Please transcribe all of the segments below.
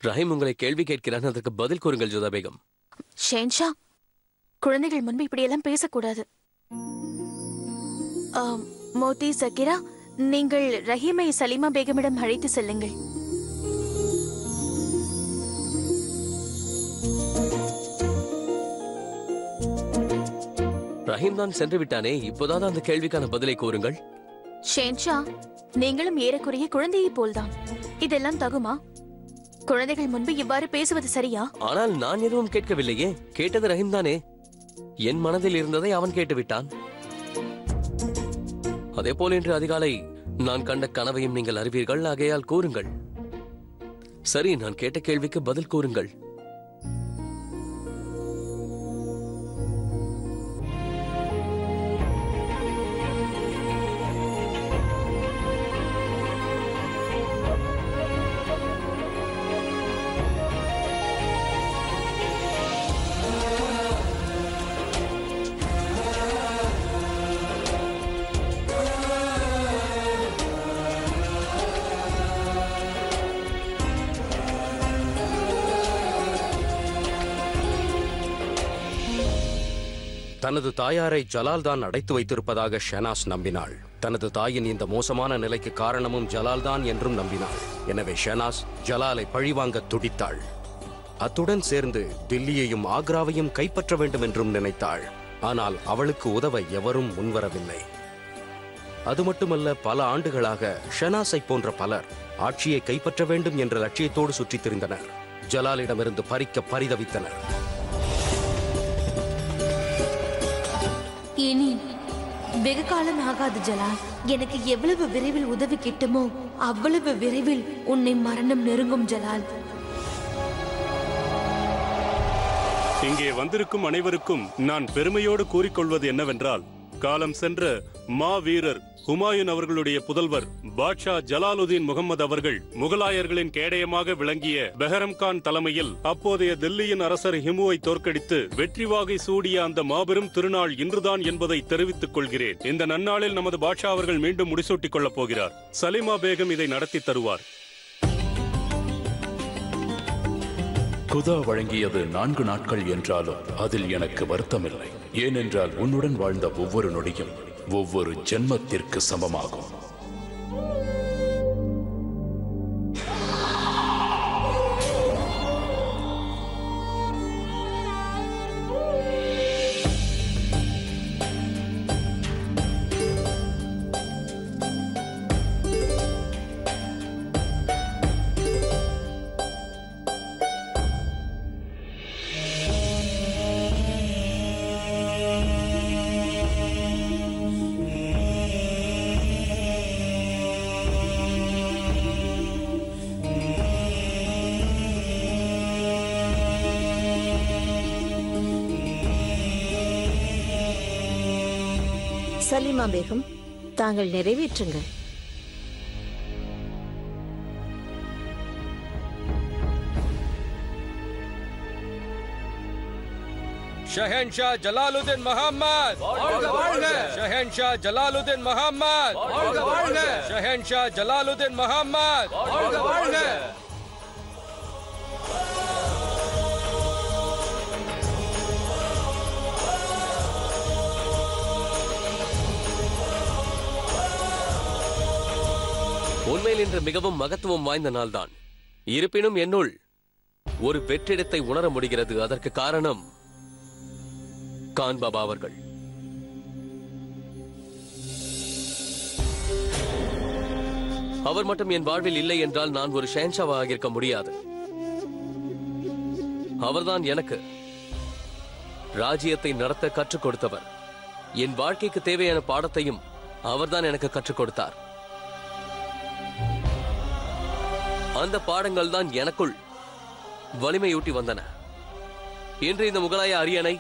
ரஹீம் உங்களை கேள்வி கேட்கிறான், அதற்கு பதில் கூறுங்கள் ஜோதா பேகம். ஷேன்ஷா, குழந்தைகள் முன்பு இப்படியெல்லாம் பேசக்கூடாது. மோத்தி, சக்கீரா, நீங்கள் ரஹீமை சலீமா பேகமிடம் அழைத்து செல்லுங்கள். ரஹீம் தான் சென்று விட்டானே, இப்போதான் அந்த கேள்விக்கான பதிலை கூறுங்கள். ஷேன்ஷா, நீங்களும் ஏறக்குறைய குழந்தையை போல்தான். இதெல்லாம் தகுமா? குழந்தைகள் முன்பு இவ்வாறு பேசுவது சரியா? ஆனால் நான் எதுவும் கேட்கவில்லையே. கேட்டது ரஹீம் தானே. என் மனதில் இருந்ததை அவன் கேட்டுவிட்டான். அதே போல் இன்று அதிகாலை நான் கண்ட கனவையும் நீங்கள் அறிவீர்கள். ஆகையால் கூறுங்கள். சரி, நான் கேட்ட கேள்விக்கு பதில் கூறுங்கள். தனது தாயாரை ஜலால் தான் அடைத்து வைத்திருப்பதாக ஷெனாஸ் நம்பினாள். தனது தாயின் இந்த மோசமான நிலைக்கு காரணமும் ஜலால் தான் என்றும் நம்பினாள். எனவே ஷெனாஸ் ஜலாலை பழிவாங்க துடித்தாள். அத்துடன் சேர்ந்து தில்லியையும் ஆக்ராவையும் கைப்பற்ற வேண்டும் என்றும் நினைத்தாள். ஆனால் அவளுக்கு உதவ எவரும் முன்வரவில்லை. அது மட்டுமல்ல, பல ஆண்டுகளாக ஷெனாஸை போன்ற பலர் ஆட்சியை கைப்பற்ற வேண்டும் என்ற லட்சியத்தோடு சுற்றித் திரிந்தனர். ஜலாலிடமிருந்து பறிக்க பரிதவித்தனர். இனி வெகு காலம் ஆகாது ஜலால். எனக்கு எவ்வளவு விரைவில் உதவி கிட்டுமோ அவ்வளவு விரைவில் உன்னை மரணம் நெருங்கும் ஜலால். இங்கே வந்திருக்கும் அனைவருக்கும் நான் பெருமையோடு கூறிக்கொள்வது என்னவென்றால், காலம் சென்ற மாவீரர் ஹுமாயூன் அவர்களுடைய புதல்வர் பாட்ஷா ஜலாலுதீன் முகமது அவர்கள் முகலாயர்களின் கேடயமாக விளங்கிய பெஹரம்கான் தலைமையில் அப்போதைய தில்லியின் அரசர் ஹிமுவை தோற்கடித்து வெற்றி வாகை சூடிய அந்த மாபெரும் திருநாள் இன்றுதான் என்பதை தெரிவித்துக் கொள்கிறேன். இந்த நன்னாளில் நமது பாட்ஷா அவர்கள் மீண்டும் முடிசூட்டிக் கொள்ளப் போகிறார். சலீமா பேகம் இதை நடத்தி தருவார். குதா வழங்கியது 4 நாட்கள் என்றாலும் அதில் எனக்கு வருத்தமில்லை. ஏனென்றால் உன்னுடன் வாழ்ந்த ஒவ்வொரு நொடியும் ஒவ்வொரு ஜென்மத்திற்கு சமமாகும். சலீமா பேகம், தாங்கள் நிறைவேற்றுங்கள். ஷஹன்ஷா ஜலாலுதீன் முஹம்மது வாழ்க வாழ்க! ஷஹன்ஷா ஜலாலுதீன் முஹம்மது வாழ்க வாழ்க! ஷஹன்ஷா ஜலாலுதீன் முஹம்மது வாழ்க வாழ்க! உண்மையில் இன்று மிகவும் மகத்துவம் வாய்ந்த நாள்தான். இருப்பினும் என்னுள் ஒரு வெற்றிடத்தை உணர முடிகிறது. அதற்கு காரணம் கான் பாபா அவர்கள். அவர் மட்டும் என் வாழ்வில் இல்லை என்றால் நான் ஒரு ஷேன்ஷாவாக இருக்க முடியாது. அவர்தான் எனக்கு ராஜ்யத்தை நடத்த கற்றுக் கொடுத்தவர். என் வாழ்க்கைக்கு தேவையான பாடத்தையும் அவர்தான் எனக்கு கற்றுக் கொடுத்தார். அந்த பாடங்கள் தான் எனக்குள் வலிமையூட்டி வந்தன. இன்று இந்த முகலாய அரியணை,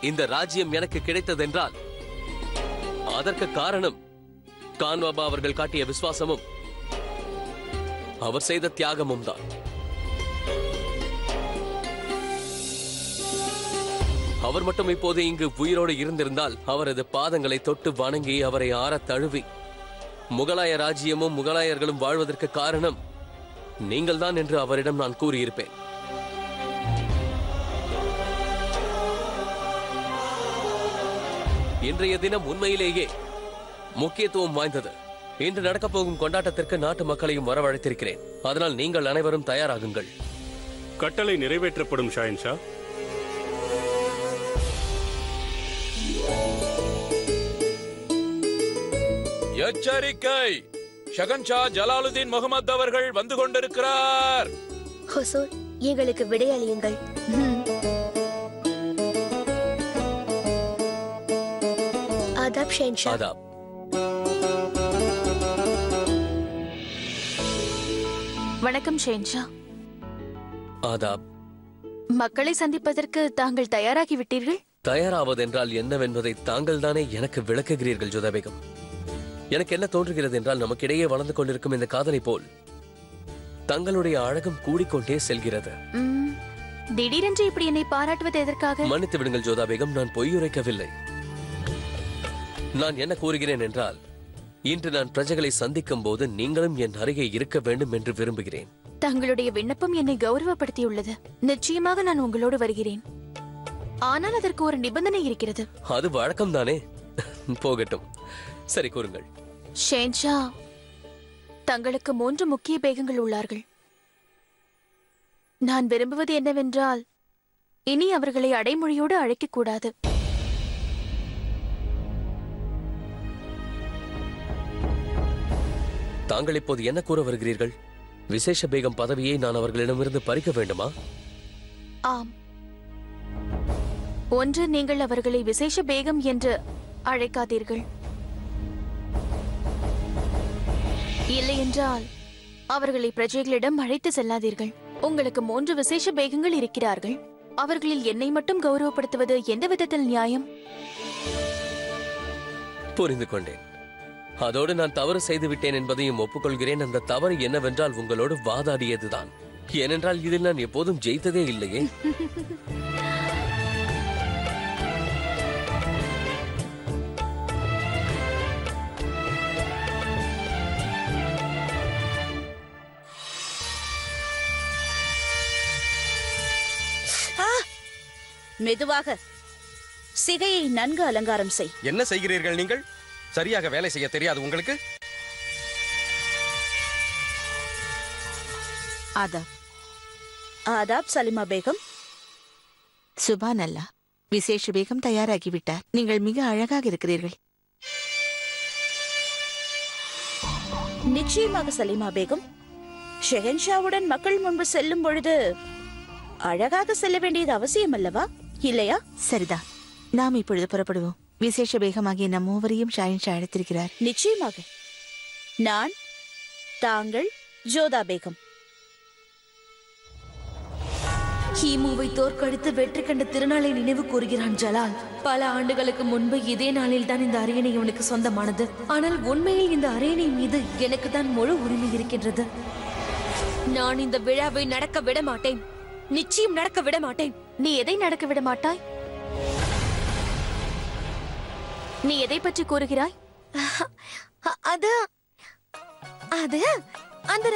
இந்த ராஜ்யம் எனக்கு கிடைத்ததென்றால் அதற்கு காரணம் கான் பாபா அவர்கள் காட்டிய விசுவாசமும் அவர் செய்த தியாகமும் தான். அவர் மட்டும் இப்போது இங்கு உயிரோடு இருந்திருந்தால் அவரது பாதங்களை தொட்டு வணங்கி அவரை ஆற தழுவி முகலாய ராஜ்யமும் முகலாயர்களும் வாழ்வதற்கு காரணம் நீங்கள்தான் என்று அவரிடம் நான் கூறியிருப்பேன். இன்றைய தினம் உண்மையிலேயே முக்கியத்துவம் வாய்ந்தது. இன்று நடக்கப் போகும் கொண்டாட்டத்திற்கு நாட்டு மக்களையும் வரவழைத்திருக்கிறேன். அதனால் நீங்கள் அனைவரும் தயாராகுங்கள். கட்டளை நிறைவேற்றப்படும் ஷாஹின்ஷா. எச்சரிக்கை! ஷஹன்ஷா ஜலாலுதீன் முகமது அவர்கள் வந்து கொண்டிருக்கிறார். ஹுசூர், எங்களுக்கு விடையளியுங்கள். ஆதாப் ஷஹன்ஷா. ஆதாப். வணக்கம் ஷஹன்ஷா. ஆதாப். மக்களை சந்திப்பதற்கு தாங்கள் தயாராகி விட்டீர்கள்? தயாராவதென்றால் என்னவென்பதை தாங்கள் தானே எனக்கு விளக்குகிறீர்கள் ஜோதா பேகம். எனக்கு என்ன தோன்றுகிறது என்றால், நமக்கிடையே வளர்ந்து கொண்டிருக்கும் இந்த காதலை போல் தங்களுடைய அழகும் கூடிக்கொண்டே செல்கிறது. திடீரென்று இப்படி என்னை பாராட்டுவது எதற்காக? மன்னித்து விடுங்கள் ஜோதா பேகம், நான் பொய்யுரைக்கவில்லை. நான் என்ன கூறுகிறேன் என்றால், இன்று நான் பிரஜைகளை சந்திக்கும் போது நீங்களும் என் அருகே இருக்க வேண்டும் என்று விரும்புகிறேன். தங்களுடைய விண்ணப்பம் என்னை கௌரவப்படுத்தியுள்ளது. நிச்சயமாக நான் உங்களோடு வருகிறேன். ஆனால் அதற்கு ஒரு நிபந்தனை இருக்கிறது. அது வழக்கம் தானே. போகட்டும், சரி கூறுங்கள். ஷஹன்ஷா, தங்களுக்கு 3 முக்கிய பேகங்கள் உள்ளார்கள். நான் விரும்புவது என்னவென்றால், இனி அவர்களை அடைமொழியோடு அழைக்க கூடாது. தாங்கள் இப்போது என்ன கூற வருகிறீர்கள்? விசேஷ பேகம் பதவியை நான் அவர்களிடமிருந்து பறிக்க வேண்டுமா? ஆம். ஒன்று, நீங்கள் அவர்களை விசேஷ பேகம் என்று அழைக்காதீர்கள். இல்லையென்றால் அவர்களை பிரஜைகளிடம் அழைத்து செல்லாதீர்கள். உங்களுக்கு 3 விசேஷ பேகங்கள் இருக்கிறார்கள். அவர்களில் என்னை மட்டும் கௌரவப்படுத்துவது எந்த விதத்தில் நியாயம்? புரிந்து கொண்டேன். அதோடு நான் தவறு செய்து விட்டேன் என்பதையும் ஒப்புக்கொள்கிறேன். அந்த தவறு என்னவென்றால் உங்களோடு வாதாடியதுதான். ஏனென்றால் இதில் நான் எப்போதும் ஜெயித்ததே இல்லையே. மெதுவாக சிகையை நன்கு அலங்காரம் செய். என்ன செய்கிறீர்கள் நீங்கள்? சரியாக வேலை செய்ய தெரியாது உங்களுக்கு? ஆதாப். ஆதாப் சலிமா பேகம். சுபான் அல்லா, விசேஷ பேகம் தயாராகிவிட்டார். நீங்கள் மிக அழகாக இருக்கிறீர்கள். நிச்சயமாக சலிமா பேகம். ஷெஹன்ஷாவுடன் மக்கள் முன்பு செல்லும் பொழுது அழகாக செல்ல வேண்டியது அவசியம் அல்லவா, இல்லையா? சரிதான். நாம் இப்பொழுது புறப்படுவோம். விசேஷ பேகமாகிய நம் மூவரையும் ஷாஹின்ஷா அழைத்திருக்கிறார். நிச்சயமாக. நான், தாங்கள், ஜோதா பேகம். ஹீமுவை தோற்கடித்து வெற்றி கண்ட திருநாளை நினைவு கூறுகிறான் ஜலால். பல ஆண்டுகளுக்கு முன்பு இதே நாளில் தான் இந்த அரியணை இவனுக்கு சொந்தமானது. ஆனால் உண்மையில் இந்த அரியணை மீது எனக்கு தான் முழு உரிமை இருக்கின்றது. நான் இந்த விழாவை நடக்க விட மாட்டேன். நிச்சயம் நடக்க விட மாட்டேன். நீ எதை நடக்க விட மாட்டாய்? நீ எதை பற்றி கூறுகிறாய்? அது அந்த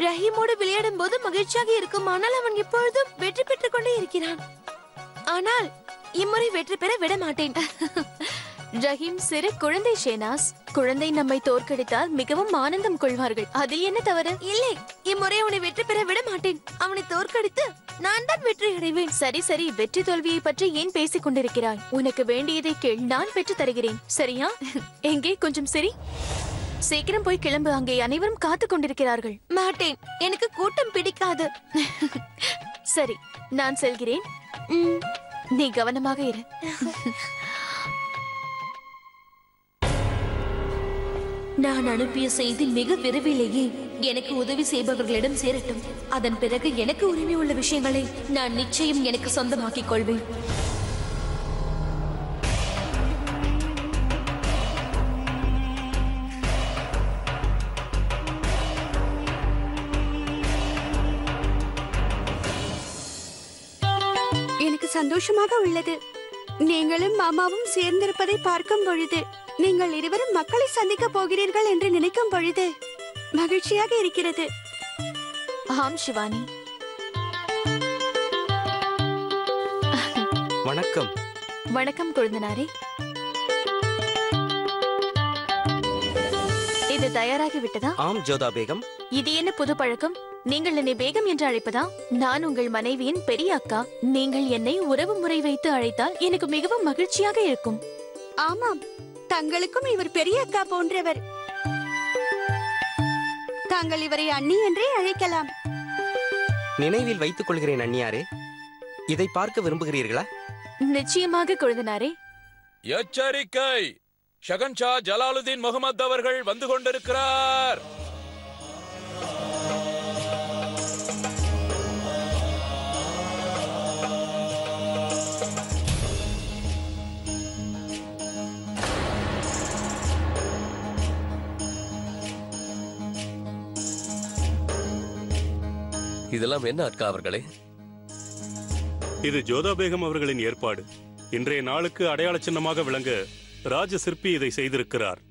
ரஹீமோடு விளையாடும் போது மகிழ்ச்சியாக இருக்கும். ஆனால் அவன் இப்பொழுதும் வெற்றி பெற்றுக் கொண்டே இருக்கிறான். ஆனால் இம்முறை வெற்றி பெற விட மாட்டேன். ரஹீம் சிறு குழந்தை ஷேனாஸ். குழந்தை நம்மை தோற்கடித்தால் மிகவும் ஆனந்தம் கொள்வார்கள். அதில் என்ன தவறு? இல்லை, இம்முறை அவனை வெற்றி பெற விட மாட்டேன். அவனை தோற்கடித்து நான் தான் வெற்றி அடைவேன். சரி சரி, வெற்றி தோல்வியை பற்றி ஏன் பேசிக் கொண்டிருக்கிறாய்? உனக்கு வேண்டியதை கேள், நான் பெற்று தருகிறேன். சரியா? எங்கே கொஞ்சம் சரி, சீக்கிரம் போய் கிளம்பு. அங்கே அனைவரும் காத்துக் கொண்டிருக்கிறார்கள். மாட்டேன், எனக்கு கூட்டம் பிடிக்காது. சரி, நான் செல்கிறேன். நீ கவனமாக இரு. நான் அனுப்பிய செய்தி மிக விரைவிலேயே எனக்கு உதவி செய்பவர்களிடம் சேரட்டும். அதன் பிறகு எனக்கு உரிமை உள்ள விஷயங்களை நான் நிச்சயம் எனக்கு சொந்தமாக்கிக் கொள்வேன். எனக்கு சந்தோஷமாக உள்ளது. நீங்களும் மாமாவும் சேர்ந்திருப்பதை பார்க்கும் பொழுது, நீங்கள் இருவரும் மக்களை சந்திக்க போகிறீர்கள் என்று நினைக்கும் பொழுது மகிழ்ச்சியாக இருக்கிறது. ஆம் சிவானி. வணக்கம். வணக்கம் கொழுந்தனாரே. இது தயாராகி விட்டதா? ஆம் ஜோதா பேகம். இது என்ன புது பழக்கம்? நீங்கள் என்னை பேகம் என்று அழைப்பதா? நான் உங்கள் மனைவியின் பெரிய அக்கா. நீங்கள் என்னை உறவு முறை வைத்து அழைத்தால் எனக்கு மிகவும் மகிழ்ச்சியாக இருக்கும். ஆமாம், தங்களுக்கும் இவர் பெரிய அக்கா போன்றவர். தாங்கள் இவரை அண்ணி என்றே அழைக்கலாம். நினைவில் வைத்துக் கொள்கிறேன் அண்ணியாரே. இதை பார்க்க விரும்புகிறீர்களா? நிச்சயமாக கொழுந்தனாரே. எச்சரிக்கை! ஷகன்ஷா ஜலாலுதீன் முகமது அவர்கள் வந்து கொண்டிருக்கிறார். இதெல்லாம் என்ன அக்கா அவர்களே? இது ஜோதா பேகம் அவர்களின் ஏற்பாடு. இன்றைய நாளுக்கு அடையாள சின்னமாக விளங்க ராஜ சிற்பி இதை செய்திருக்கிறார்.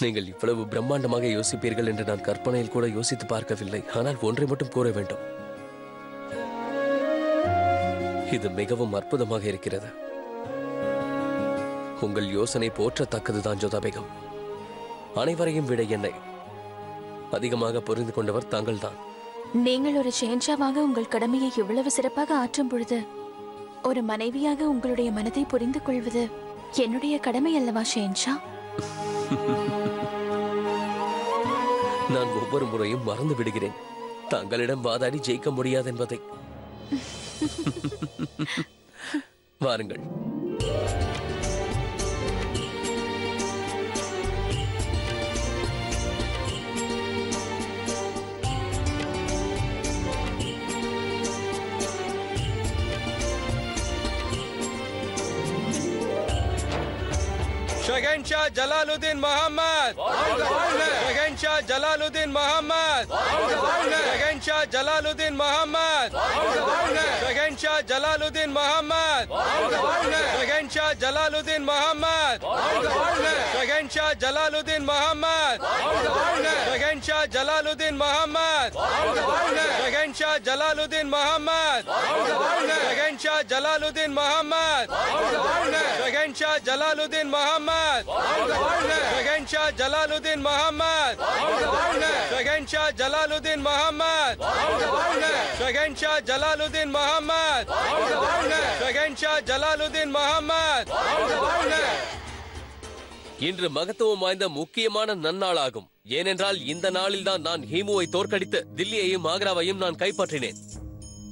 நீங்கள் இவ்வளவு பிரம்மாண்டமாக யோசிப்பீர்கள் என்று நான் கற்பனையில் கூட யோசித்து பார்க்கவில்லை. ஆனால் ஒன்றை மட்டும் கூற வேண்டும், இது மிகவும் அற்புதமாக இருக்கிறது. உங்கள் யோசனை போற்றத்தக்கதுதான் ஜோதா பேகம். அனைவரையும் விட என்னை அதிகமாக புரிந்து கொண்டவர் தாங்கள்தான். நீங்கள் ஒரு ஷேன்ஷாவாக உங்கள் கடமையை இவ்வளவு சிறப்பாக ஆற்றும் பொழுது ஒரு மனைவியாக உங்களுடைய மனதை புரிந்து கொள்வது என்னுடைய கடமை அல்லவா ஷேன்ஷா? நான் ஒவ்வொரு முறையும் மறந்து விடுகிறேன் தங்களிடம் வாதாடி ஜெயிக்க முடியாது என்பதை. வாருங்கள். ஷகன்ஷா ஜலாலுதீன் முகமது. ஷகன்ஷா ஜலாலுதீன் முகமது. ஷகன்ஷா ஜலாலுதீன் முகமது. ஷகன்ஷா ஜலாலுதீன் முகமது. ஷகன்ஷா ஜலாலுதீன் முகமது. ஷகன்ஷா ஜலாலுதீன் முகமது. ஷகன்ஷா ஜலாலுதீன் முகமது. ஷகன்ஷா ஜலாலுதீன் முகமது. ஷகன்ஷா ஜலாலுதீன் முகமது. ஷகன்ஷா ஜலாலுதீன் முகமது. ஷகன்ஷா ஜலாலுதீன் முகமது. ஷகன்ஷா ஜலாலுதீன் முகமது. ஷகன்ஷா ஜலாலுதீன் முகமது. ஷகன்ஷா ஜலாலுதீன் முகமது. இன்று மகத்துவம் வாய்ந்த முக்கியமான நன்னாளாகும். ஏனென்றால் இந்த நாளில்தான் நான் ஹீமுவை தோற்கடித்து தில்லியையும் ஆக்ராவையும் நான் கைப்பற்றினேன்.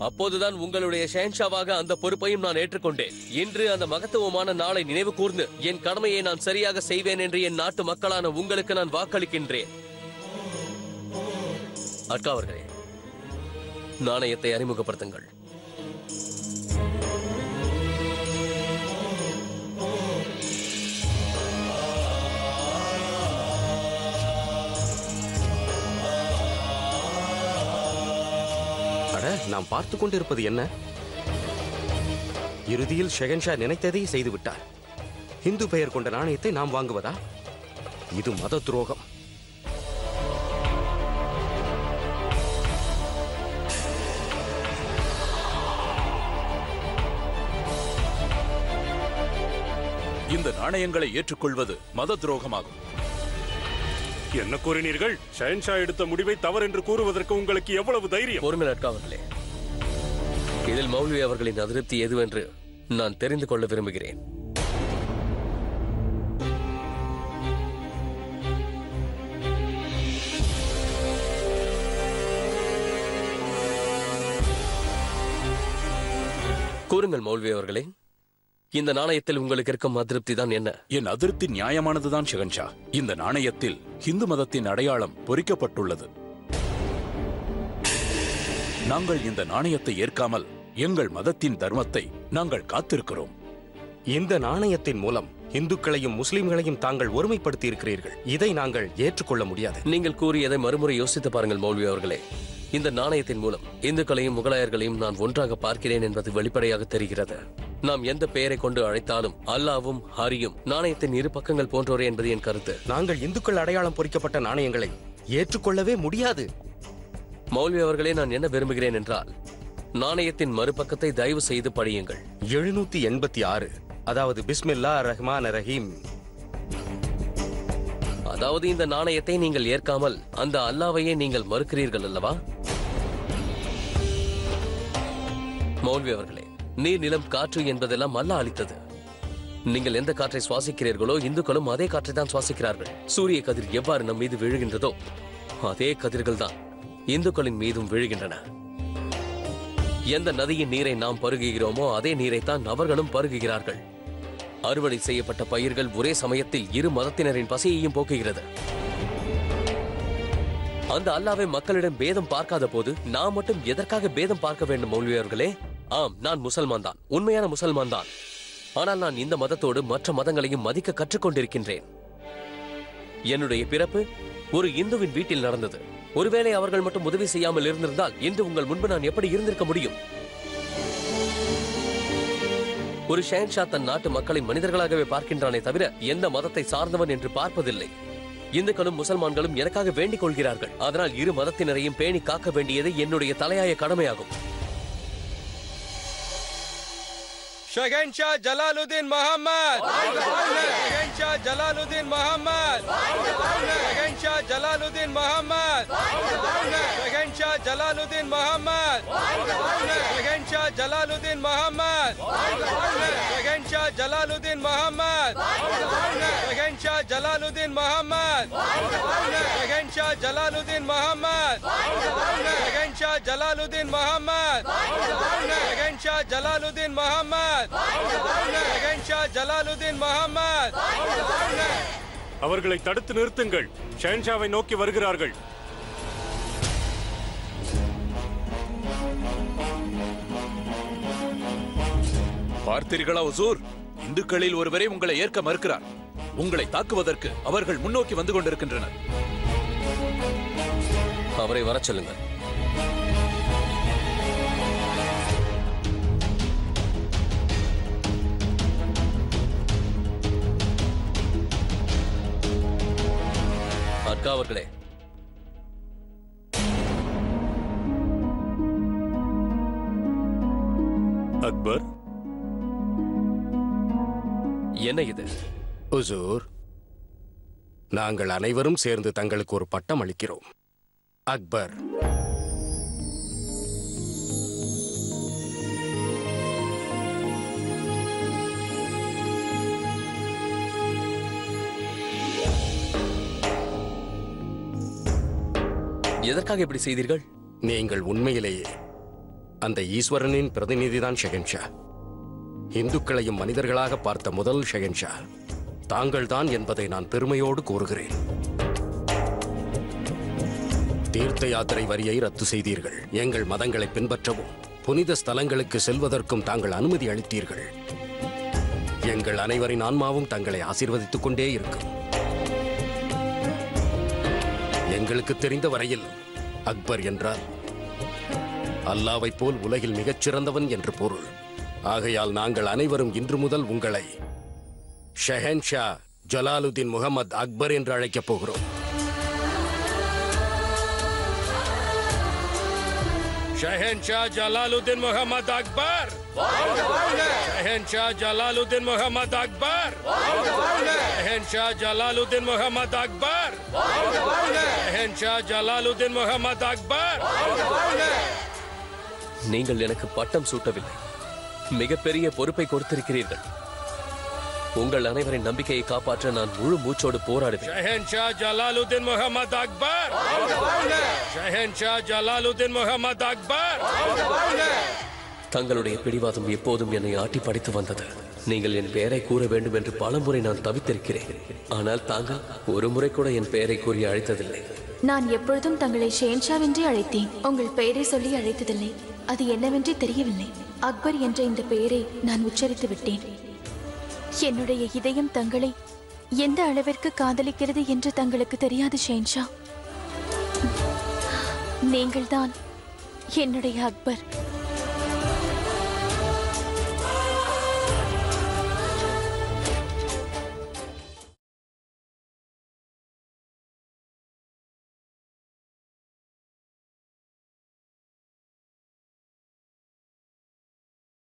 அப்போதுதான் உங்களுடைய ஷேன்ஷாவாக அந்த பொறுப்பையும் நான் ஏற்றுக்கொண்டேன். இன்று அந்த மகத்துவமான நாளை நினைவு கூர்ந்து என் கடமையை நான் சரியாக செய்வேன் என்று என் நாட்டு மக்களான உங்களுக்கு நான் வாக்களிக்கின்றேன். அக்கா அவர்களே, நாணயத்தை அறிமுகப்படுத்துங்கள். நாம் பார்த்து கொண்டிருப்பது என்ன? இறுதியில் ஷெகன்ஷா நினைத்ததை செய்துவிட்டார். இந்து பெயர் கொண்ட நாணயத்தை நாம் வாங்குவதா? இது மத துரோகம். இந்த நாணயங்களை ஏற்றுக்கொள்வது மத துரோகமாகும். என்ன கூறினீர்கள்? ஷஹன்ஷா எடுத்த முடிவை தவறென்று கூறுவதற்கு உங்களுக்கு எவ்வளவு தைரியம்? பொறுமையில் அக்கா அவர்களே, இதில் மௌல்வி அவர்களின் அதிருப்தி எதுவென்று நான் தெரிந்து கொள்ள விரும்புகிறேன். கூறுங்கள் மௌல்வி அவர்களே. இந்த நாணயத்தில் உங்களுக்கு இருக்கும் அதிருப்தி தான் என்ன? என் அதிருப்தி நியாயமானதுதான் ஷெகன்ஷா. இந்த நாணயத்தில் இந்து மதத்தின் அடையாளம் பொறிக்கப்பட்டுள்ளது. நாங்கள் இந்த நாணயத்தை ஏற்காமல் எங்கள் மதத்தின் தர்மத்தை நாங்கள் காத்திருக்கிறோம். இந்த நாணயத்தின் மூலம் இந்துக்களையும் முஸ்லிம்களையும் தாங்கள் ஒருமைப்படுத்தி இருக்கிறீர்கள். இதை நாங்கள் ஏற்றுக்கொள்ள முடியாது. நீங்கள் கூறியதை மறுமுறை யோசித்து பாருங்கள் மௌல்வி அவர்களே. இந்த நாணயத்தின் மூலம் இந்துக்களையும் முகலாயர்களையும் நான் ஒன்றாக பார்க்கிறேன் என்பது வெளிப்படையாக தெரிகிறது. நாம் எந்த பெயரை கொண்டு அழைத்தாலும் அல்லாவும் ஹரியும் நாணயத்தின் இரு பக்கங்கள் போன்றோரே என்பது என் கருத்து. நாங்கள் இந்துக்கள் அடையாளம் பொறிக்கப்பட்ட நாணயங்களை ஏற்றுக்கொள்ளவே முடியாது. மௌல்வி அவர்களே, நான் என்ன விரும்புகிறேன் என்றால், நாணயத்தின் மறுபக்கத்தை தயவு செய்து படியுங்கள். 786, அதாவது பிஸ்மில்லா ரஹ்மான் ரஹீம். அதாவது இந்த நாணயத்தை நீங்கள் ஏற்காமல் அந்த அல்லாவையே நீங்கள் மறுக்கிறீர்கள் அல்லவா? மௌல்வி அவர்களே, நீர், நிலம், காற்று என்பதெல்லாம் அல்லாஹ் அளித்தது. நீங்கள் எந்த காற்றை சுவாசிக்கிறீர்களோ இந்துக்களும் அதே காற்றை தான் சுவாசிக்கிறார்கள். சூரிய கதிர் எவ்வாறு நம் மீது விழுகின்றதோ அதே கதிர்கள் தான் இந்துக்களின் மீதும் விழுகின்றன. எந்த நதியின் நீரை நாம் பருகுகிறோமோ அதே நீரைத்தான் அவர்களும் பருகுகிறார்கள். அறுவடை செய்யப்பட்ட பயிர்கள் ஒரே சமயத்தில் இரு மதத்தினரின் பசியையும் போக்குகிறது. அந்த அல்லாவை மக்களிடம் பேதம் பார்க்காத போது நாம் மட்டும் எதற்காக பேதம் பார்க்க வேண்டும் மௌல்வி அவர்களே? ஆம், நான் முசல்மான் தான், உண்மையான முசல்மான் தான். ஆனால் நான் இந்த மதத்தோடு மற்ற மதங்களையும் மதிக்க கற்றுக்கொண்டிருக்கின்றேன். என்னுடைய பிறப்பு ஒரு இந்துவின் வீட்டில் நடந்தது. ஒருவேளை அவர்கள் மட்டும் உதவி செய்யாமல் இருந்திருந்தால் இன்று உங்கள் முன்பு நான் எப்படி இருந்திருக்க முடியும்? ஒரு ஷெஹன்ஷா தன் நாட்டு மக்களை மனிதர்களாகவே பார்க்கின்றானே தவிர எந்த மதத்தை சார்ந்தவன் என்று பார்ப்பதில்லை. இந்துக்களும் முசல்மான்களும் எனக்காக வேண்டிக் கொள்கிறார்கள். அதனால் இரு மதத்தினரையும் பேணி காக்க வேண்டியது என்னுடைய தலையாய கடமையாகும். ஷெஹன்ஷா ஜலாலுதீன் முஹம்மத், ஷெஹன்ஷா ஜலாலுதீன் முஹம்மத், ஷெஹன்ஷா ஜலாலுதீன் முஹம்மத், ஷெஹன்ஷா ஜலாலுதீன் முஹம்மத், ஷெஹன்ஷா ஜலாலுதீன் முஹம்மத், ஷெஹன்ஷா ஜலாலுதீன் முஹம்மத், ஷெஹன்ஷா ஜலாலுதீன் முஹம்மத், ஷெஹன்ஷா ஜலாலுதீன் முஹம்மத், ஷெஹன்ஷா ஜலாலுதீன் முஹம்மத், ஷெஹன்ஷா ஜலாலுதீன் முஹம்மத், ஷெஹன்ஷா ஜலாலுதீன் முஹம்மத். அவர்களை தடுத்து நிறுத்துங்கள். ஷெஹன்ஷாவை நோக்கி வருகிறார்கள். பார்த்தீர்களா ஹுசூர்? இந்துக்களில் ஒருவரை உங்களை ஏற்க மறுக்கிறார். உங்களை தாக்குவதற்கு அவர்கள் முன்னோக்கி வந்து கொண்டிருக்கின்றனர். அவரை வரச் சொல்லுங்கள். அக்கா அவர்களே, அக்பர், என்ன இது? ஹுசூர், நாங்கள் அனைவரும் சேர்ந்து தங்களுக்கு ஒரு பட்டம் அளிக்கிறோம். அக்பர். எதற்காக இப்படி செய்தீர்கள்? நீங்கள் உண்மையிலேயே அந்த ஈஸ்வரனின் பிரதிநிதிதான் ஷெஹன்ஷா. இந்துக்களையும் மனிதர்களாக பார்த்த முதல் ஷெஹன்ஷா தாங்கள்தான் என்பதை நான் பெருமையோடு கூறுகிறேன். தீர்த்த யாத்திரை வரியை ரத்து செய்தீர்கள். எங்கள் மதங்களை பின்பற்றவும் புனித ஸ்தலங்களுக்கு செல்வதற்கும் தாங்கள் அனுமதி அளித்தீர்கள். எங்கள் அனைவரின் ஆன்மாவும் தங்களை ஆசீர்வதித்துக் கொண்டே இருக்கும். எங்களுக்கு தெரிந்த வரையில் அக்பர் என்றால் அல்லாவைப் போல் உலகில் மிகச்சிறந்தவன் என்று பொருள். ஆகையால் நாங்கள் அனைவரும் இன்று முதல் உங்களை ஷெஹன்ஷா ஜலாலுதீன் முகமது அக்பர் என்று அழைக்கப் போகிறோம். ஷெஹன்ஷா ஜலாலுதீன் முகமது அக்பர், ஷெஹன்ஷா ஜலாலுதீன் முகமது அக்பர், ஷெஹன்ஷா ஜலாலுதீன் முகமது அக்பர், ஷெஹன்ஷா ஜலாலுதீன் முகமது அக்பர். நீங்கள் எனக்கு பட்டம் சூட்டவில்லை, மிகப்பெரிய பொறுப்பை கொடுத்திருக்கிறீர்கள். உங்கள் அனைவரின் நம்பிக்கையை காப்பாற்ற நான் முழு மூச்சோடு போராடுவேன். ஷெஹன்ஷா ஜலாலுதீன் முகமது அக்பர், ஷெஹன்ஷா ஜலாலுதீன் முகமது அக்பர். தங்களுடைய பிடிவாதம் எப்போதும் என்னை ஆட்டி படைத்து வந்தது. நீங்கள் என் பெயரை கூற வேண்டும் என்று பலமுறை நான் தவித்திருக்கிறேன். ஆனால் தாங்கள் ஒரு முறை கூட என் பெயரை கூறி அழைத்ததில்லை. நான் எப்பொழுதும் தங்களை ஷேன்ஷாவென்றே அழைத்தேன். உங்கள் பெயரை சொல்லி அழைத்ததில்லை. அது என்னவென்றே தெரியவில்லை. அக்பர் என்ற இந்த பெயரை நான் உச்சரித்து விட்டேன். என்னுடைய இதயம் தங்களை எந்த அளவிற்கு காதலிக்கிறது என்று தங்களுக்கு தெரியாது ஷேன்ஷா. நீங்கள்தான் என்னுடைய அக்பர்.